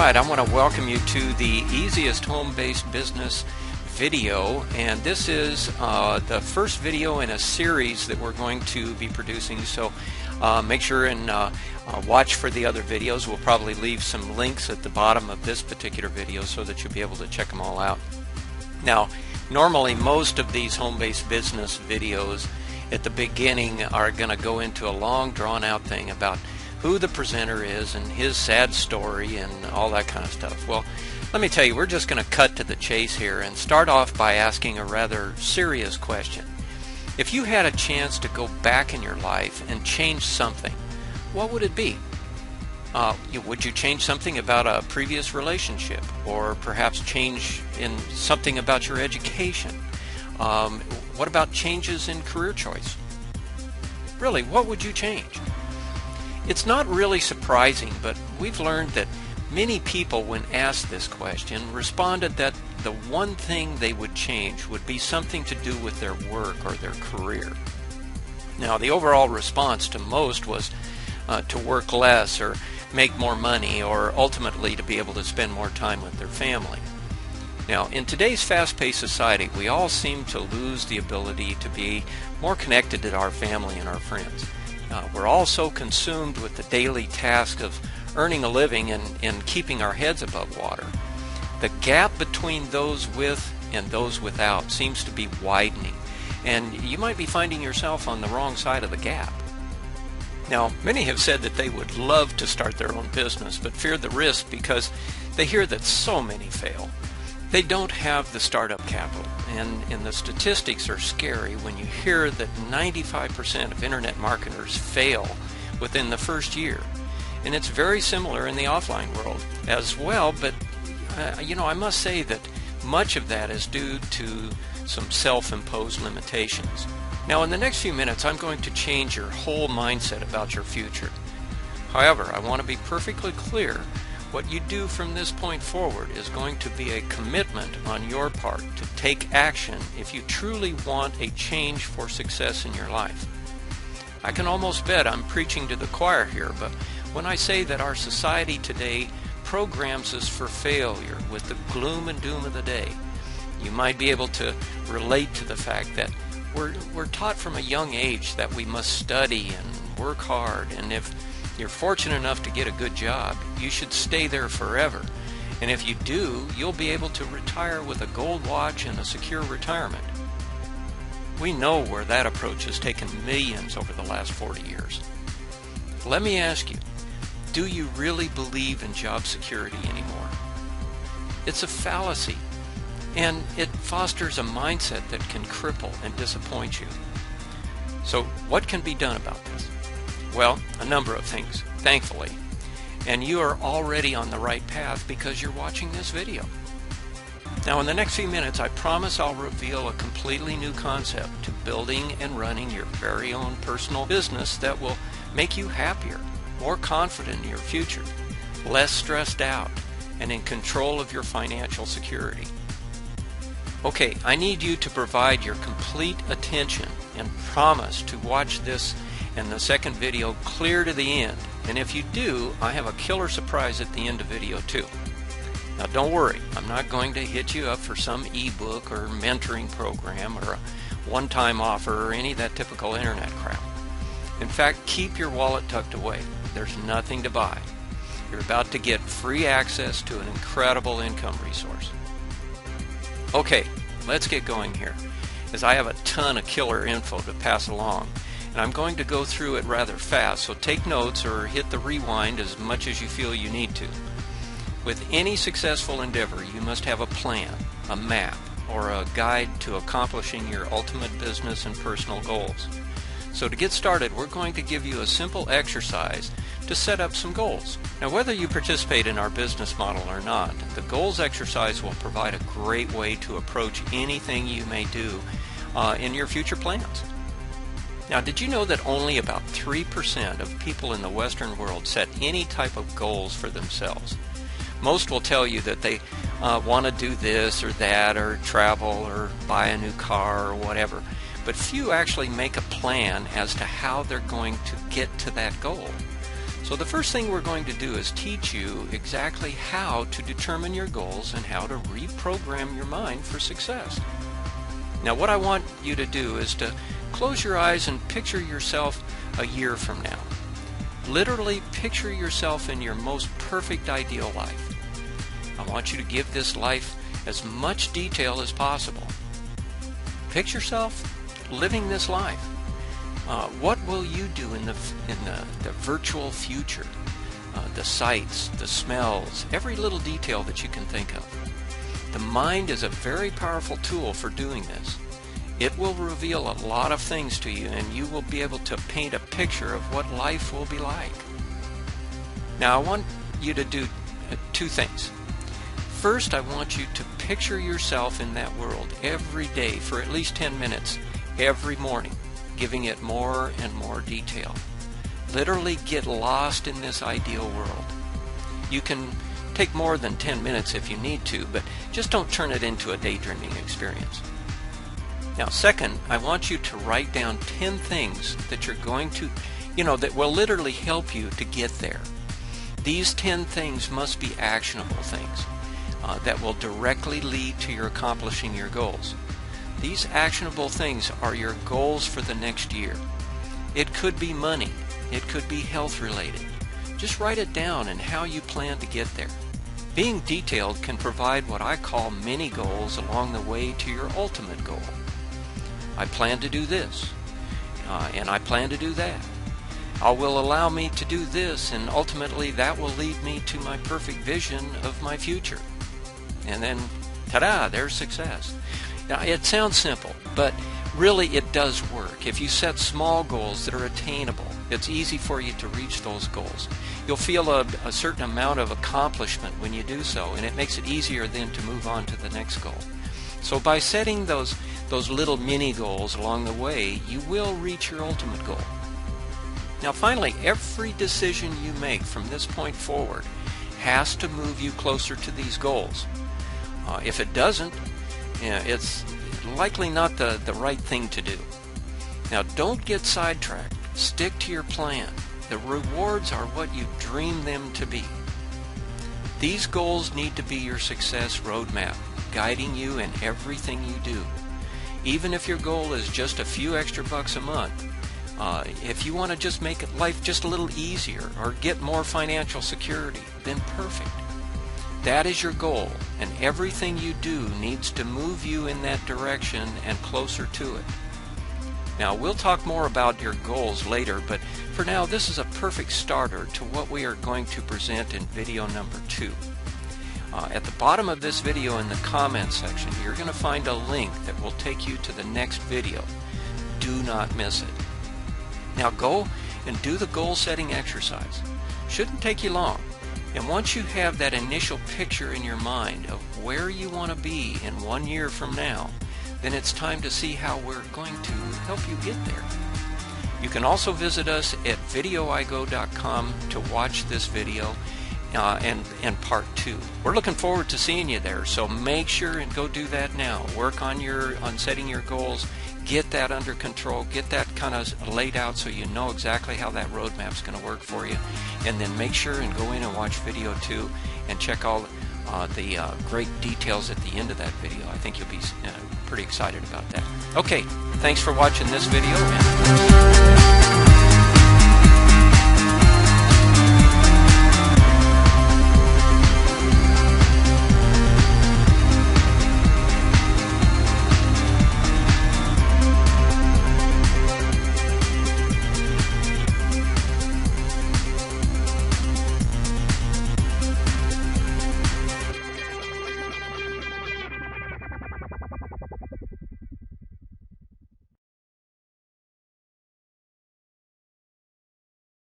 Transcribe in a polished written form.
Alright, I want to welcome you to the easiest home-based business video, and this is the first video in a series that we're going to be producing, so make sure and watch for the other videos. We'll probably leave some links at the bottom of this particular video so that you'll be able to check them all out. Now, normally most of these home-based business videos at the beginning are going to go into a long drawn-out thing about who the presenter is and his sad story and all that kind of stuff. Well, let me tell you, we're just going to cut to the chase here and start off by asking a rather serious question. If you had a chance to go back in your life and change something, what would it be? Would you change something about a previous relationship, or perhaps change in something about your education? What about changes in career choice? Really, what would you change? It's not really surprising, but we've learned that many people, when asked this question, responded that the one thing they would change would be something to do with their work or their career. Now, the overall response to most was to work less or make more money, or ultimately to be able to spend more time with their family. Now, in today's fast-paced society, we all seem to lose the ability to be more connected to our family and our friends. We're all so consumed with the daily task of earning a living and keeping our heads above water. The gap between those with and those without seems to be widening, and you might be finding yourself on the wrong side of the gap. Now, many have said that they would love to start their own business, but fear the risk because they hear that so many fail. They don't have the startup capital, and the statistics are scary when you hear that 95% of internet marketers fail within the first year. And it's very similar in the offline world as well, but I must say that much of that is due to some self-imposed limitations. Now, in the next few minutes, I'm going to change your whole mindset about your future. However, I want to be perfectly clear. What you do from this point forward is going to be a commitment on your part to take action if you truly want a change for success in your life. I can almost bet I'm preaching to the choir here, but when I say that our society today programs us for failure with the gloom and doom of the day, you might be able to relate to the fact that we're taught from a young age that we must study and work hard, and if you're fortunate enough to get a good job, you should stay there forever. And if you do, you'll be able to retire with a gold watch and a secure retirement. We know where that approach has taken millions over the last 40 years. Let me ask you, do you really believe in job security anymore? It's a fallacy, and it fosters a mindset that can cripple and disappoint you. So what can be done about this? Well, a number of things, thankfully. And you are already on the right path because you're watching this video. Now, in the next few minutes, I promise I'll reveal a completely new concept to building and running your very own personal business that will make you happier, more confident in your future, less stressed out, and in control of your financial security. Okay, I need you to provide your complete attention and promise to watch this and the second video clear to the end. And if you do, I have a killer surprise at the end of video 2. Now, don't worry, I'm not going to hit you up for some ebook or mentoring program or a one-time offer or any of that typical internet crap. In fact, keep your wallet tucked away. There's nothing to buy. You're about to get free access to an incredible income resource. Okay, let's get going here, as I have a ton of killer info to pass along. And I'm going to go through it rather fast, so take notes or hit the rewind as much as you feel you need to. With any successful endeavor, you must have a plan, a map, or a guide to accomplishing your ultimate business and personal goals. So to get started, we're going to give you a simple exercise to set up some goals. Now, whether you participate in our business model or not, the goals exercise will provide a great way to approach anything you may do in your future plans. Now, did you know that only about 3% of people in the Western world set any type of goals for themselves? Most will tell you that they want to do this or that, or travel, or buy a new car, or whatever. But few actually make a plan as to how they're going to get to that goal. So the first thing we're going to do is teach you exactly how to determine your goals and how to reprogram your mind for success. Now what I want you to do is to close your eyes and picture yourself a year from now. Literally picture yourself in your most perfect ideal life. I want you to give this life as much detail as possible. Picture yourself living this life. What will you do in the virtual future? The sights, the smells, every little detail that you can think of. The mind is a very powerful tool for doing this. It will reveal a lot of things to you, and you will be able to paint a picture of what life will be like. Now I want you to do two things. First, I want you to picture yourself in that world every day for at least 10 minutes every morning, giving it more and more detail. Literally get lost in this ideal world. You can take more than 10 minutes if you need to, but just don't turn it into a daydreaming experience. Now second, I want you to write down 10 things that you're going to, that will literally help you to get there. These 10 things must be actionable things that will directly lead to your accomplishing your goals. These actionable things are your goals for the next year. It could be money. It could be health related. Just write it down and how you plan to get there. Being detailed can provide what I call mini goals along the way to your ultimate goal. I plan to do this, and I plan to do that. Will allow me to do this, and ultimately that will lead me to my perfect vision of my future. And then, ta-da, there's success. Now, it sounds simple, but really it does work. If you set small goals that are attainable, it's easy for you to reach those goals. You'll feel a certain amount of accomplishment when you do so, and it makes it easier then to move on to the next goal. So by setting those little mini goals along the way, you will reach your ultimate goal. Now finally, every decision you make from this point forward has to move you closer to these goals. If it doesn't, it's likely not the right thing to do. Now don't get sidetracked. Stick to your plan. The rewards are what you dream them to be. These goals need to be your success roadmap, guiding you in everything you do. Even if your goal is just a few extra bucks a month, if you want to just make life just a little easier or get more financial security, then perfect. That is your goal, and everything you do needs to move you in that direction and closer to it. Now, we'll talk more about your goals later, but for now, this is a perfect starter to what we are going to present in video number 2. At the bottom of this video in the comments section, you're going to find a link that will take you to the next video. Do not miss it. Now go and do the goal setting exercise. Shouldn't take you long. And once you have that initial picture in your mind of where you want to be in 1 year from now, then it's time to see how we're going to help you get there. You can also visit us at videoigo.com to watch this video and part 2. We're looking forward to seeing you there, so make sure and go do that now. Work on setting your goals, get that under control, get that kind of laid out so you know exactly how that roadmap's going to work for you, and then make sure and go in and watch video 2 and check all the great details at the end of that video. I think you'll be pretty excited about that. Okay, thanks for watching this video.